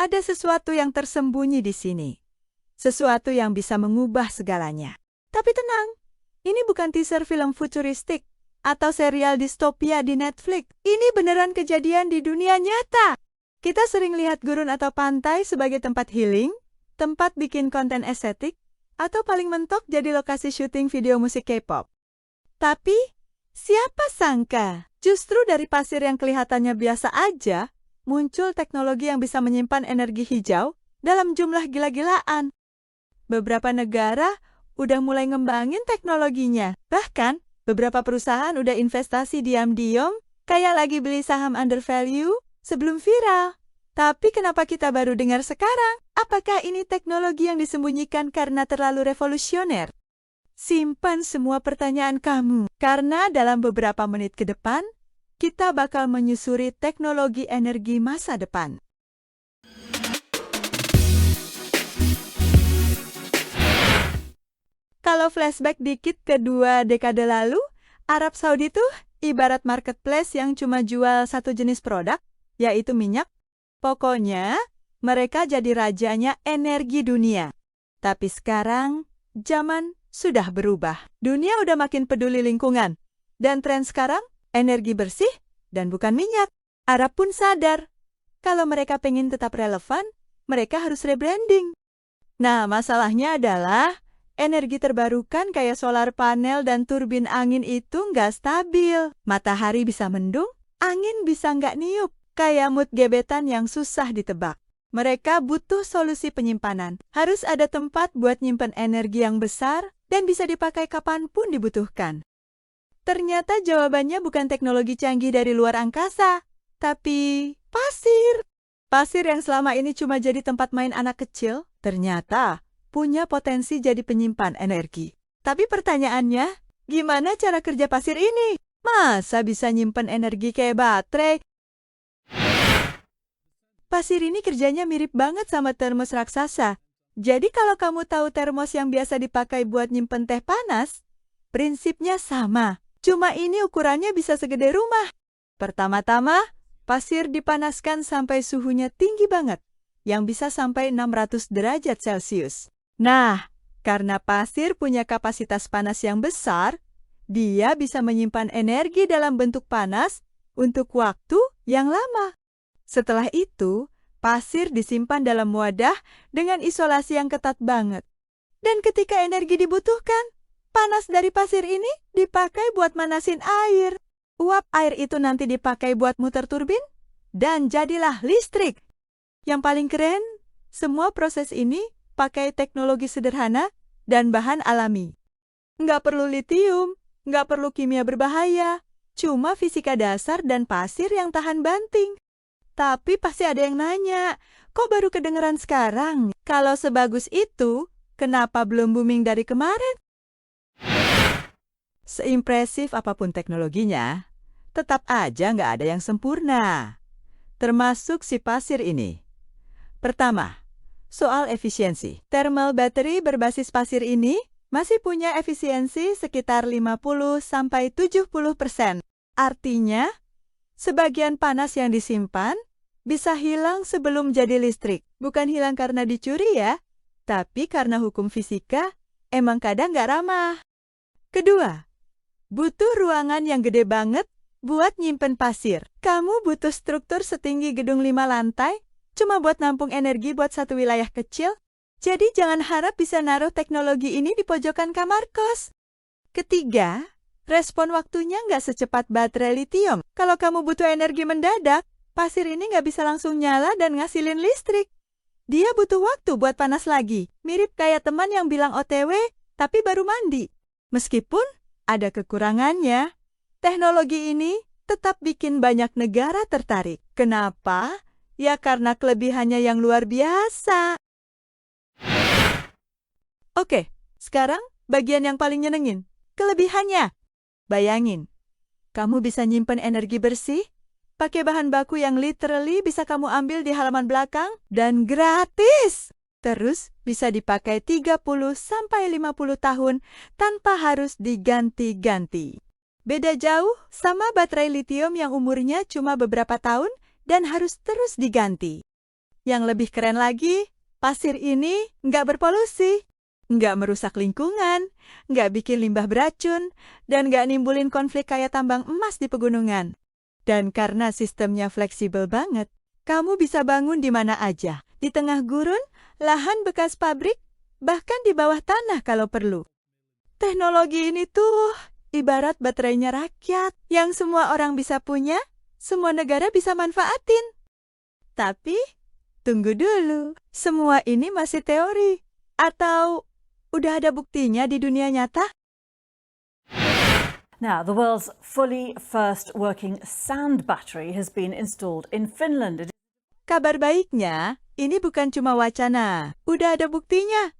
Ada sesuatu yang tersembunyi di sini. Sesuatu yang bisa mengubah segalanya. Tapi tenang, ini bukan teaser film futuristik atau serial distopia di Netflix. Ini beneran kejadian di dunia nyata. Kita sering lihat gurun atau pantai sebagai tempat healing, tempat bikin konten estetik, atau paling mentok jadi lokasi syuting video musik K-pop. Tapi, siapa sangka justru dari pasir yang kelihatannya biasa aja, muncul teknologi yang bisa menyimpan energi hijau dalam jumlah gila-gilaan. Beberapa negara udah mulai ngembangin teknologinya. Bahkan, beberapa perusahaan udah investasi diam-diam, kayak lagi beli saham undervalue sebelum viral. Tapi kenapa kita baru dengar sekarang? Apakah ini teknologi yang disembunyikan karena terlalu revolusioner? Simpan semua pertanyaan kamu, karena dalam beberapa menit ke depan, kita bakal menyusuri teknologi energi masa depan. Kalau flashback dikit ke 2 dekade lalu, Arab Saudi tuh ibarat marketplace yang cuma jual satu jenis produk, yaitu minyak. Pokoknya, mereka jadi rajanya energi dunia. Tapi sekarang, zaman sudah berubah. Dunia udah makin peduli lingkungan. Dan tren sekarang, energi bersih dan bukan minyak. Arab pun sadar, kalau mereka pengen tetap relevan, mereka harus rebranding. Nah, masalahnya adalah, energi terbarukan kayak solar panel dan turbin angin itu nggak stabil. Matahari bisa mendung, angin bisa nggak niup. Kayak mood gebetan yang susah ditebak. Mereka butuh solusi penyimpanan. Harus ada tempat buat nyimpen energi yang besar dan bisa dipakai kapanpun dibutuhkan. Ternyata jawabannya bukan teknologi canggih dari luar angkasa, tapi pasir. Pasir yang selama ini cuma jadi tempat main anak kecil, ternyata punya potensi jadi penyimpan energi. Tapi pertanyaannya, gimana cara kerja pasir ini? Masa bisa nyimpen energi kayak baterai? Pasir ini kerjanya mirip banget sama termos raksasa. Jadi kalau kamu tahu termos yang biasa dipakai buat nyimpen teh panas, prinsipnya sama. Cuma ini ukurannya bisa segede rumah. Pertama-tama, pasir dipanaskan sampai suhunya tinggi banget, yang bisa sampai 600 derajat Celcius. Nah, karena pasir punya kapasitas panas yang besar, dia bisa menyimpan energi dalam bentuk panas untuk waktu yang lama. Setelah itu, pasir disimpan dalam wadah dengan isolasi yang ketat banget. Dan ketika energi dibutuhkan, panas dari pasir ini dipakai buat manasin air. Uap air itu nanti dipakai buat muter turbin, dan jadilah listrik. Yang paling keren, semua proses ini pakai teknologi sederhana dan bahan alami. Nggak perlu litium, nggak perlu kimia berbahaya, cuma fisika dasar dan pasir yang tahan banting. Tapi pasti ada yang nanya, kok baru kedengeran sekarang? Kalau sebagus itu, kenapa belum booming dari kemarin? Seimpresif apapun teknologinya, tetap aja nggak ada yang sempurna. Termasuk si pasir ini. Pertama, soal efisiensi. Thermal battery berbasis pasir ini masih punya efisiensi sekitar 50–70%. Artinya, sebagian panas yang disimpan bisa hilang sebelum jadi listrik. Bukan hilang karena dicuri ya, tapi karena hukum fisika emang kadang nggak ramah. Kedua, butuh ruangan yang gede banget buat nyimpen pasir. Kamu butuh struktur setinggi gedung 5 lantai cuma buat nampung energi buat satu wilayah kecil. Jadi jangan harap bisa naruh teknologi ini di pojokan kamar kos. Ketiga, respon waktunya nggak secepat baterai litium. Kalau kamu butuh energi mendadak, pasir ini nggak bisa langsung nyala dan ngasilin listrik. Dia butuh waktu buat panas lagi. Mirip kayak teman yang bilang OTW, tapi baru mandi. Meskipun ada kekurangannya, teknologi ini tetap bikin banyak negara tertarik. Kenapa? Ya karena kelebihannya yang luar biasa. Oke, sekarang bagian yang paling nyenengin. Kelebihannya. Bayangin, kamu bisa nyimpen energi bersih, pakai bahan baku yang literally bisa kamu ambil di halaman belakang, dan gratis! Terus bisa dipakai 30–50 tahun tanpa harus diganti-ganti. Beda jauh sama baterai litium yang umurnya cuma beberapa tahun dan harus terus diganti. Yang lebih keren lagi, pasir ini nggak berpolusi, nggak merusak lingkungan, nggak bikin limbah beracun, dan nggak nimbulin konflik kayak tambang emas di pegunungan. Dan karena sistemnya fleksibel banget, kamu bisa bangun di mana aja, di tengah gurun, lahan bekas pabrik, bahkan di bawah tanah kalau perlu. Teknologi ini tuh ibarat baterainya rakyat yang semua orang bisa punya, semua negara bisa manfaatin. Tapi, tunggu dulu, semua ini masih teori. Atau udah ada buktinya di dunia nyata? Now, the world's fully first working sand battery has been installed in Finland. Kabar baiknya, ini bukan cuma wacana, udah ada buktinya.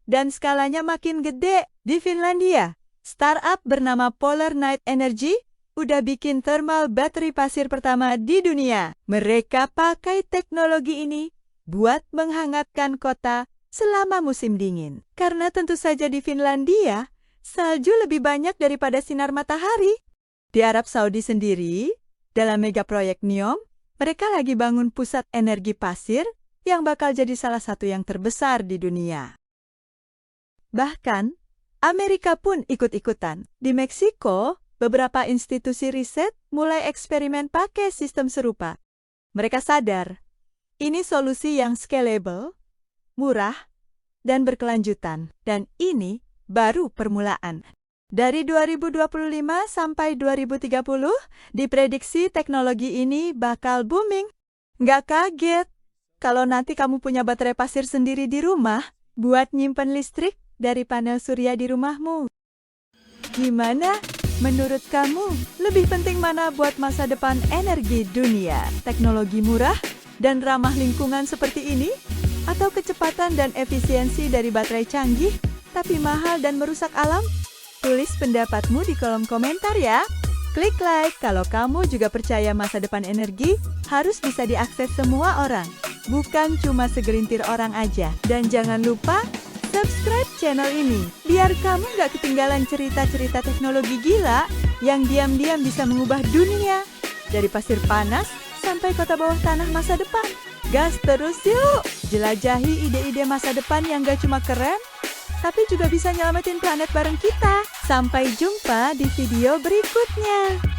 Dan skalanya makin gede di Finlandia. Startup bernama Polar Night Energy udah bikin thermal battery pasir pertama di dunia. Mereka pakai teknologi ini buat menghangatkan kota selama musim dingin. Karena tentu saja di Finlandia, salju lebih banyak daripada sinar matahari. Di Arab Saudi sendiri, dalam mega proyek NEOM, mereka lagi bangun pusat energi pasir yang bakal jadi salah satu yang terbesar di dunia. Bahkan, Amerika pun ikut-ikutan. Di Meksiko, beberapa institusi riset mulai eksperimen pakai sistem serupa. Mereka sadar, ini solusi yang scalable, murah, dan berkelanjutan. Dan ini baru permulaan. Dari 2025 sampai 2030, diprediksi teknologi ini bakal booming. Nggak kaget kalau nanti kamu punya baterai pasir sendiri di rumah buat nyimpen listrik dari panel surya di rumahmu. Gimana? Menurut kamu, lebih penting mana buat masa depan energi dunia? Teknologi murah dan ramah lingkungan seperti ini? Atau kecepatan dan efisiensi dari baterai canggih, tapi mahal dan merusak alam? Tulis pendapatmu di kolom komentar ya. Klik like kalau kamu juga percaya masa depan energi harus bisa diakses semua orang, bukan cuma segelintir orang aja. Dan jangan lupa subscribe channel ini, biar kamu nggak ketinggalan cerita-cerita teknologi gila yang diam-diam bisa mengubah dunia. Dari pasir panas sampai kota bawah tanah masa depan. Gas terus yuk! Jelajahi ide-ide masa depan yang gak cuma keren, tapi juga bisa nyelamatin planet bareng kita. Sampai jumpa di video berikutnya.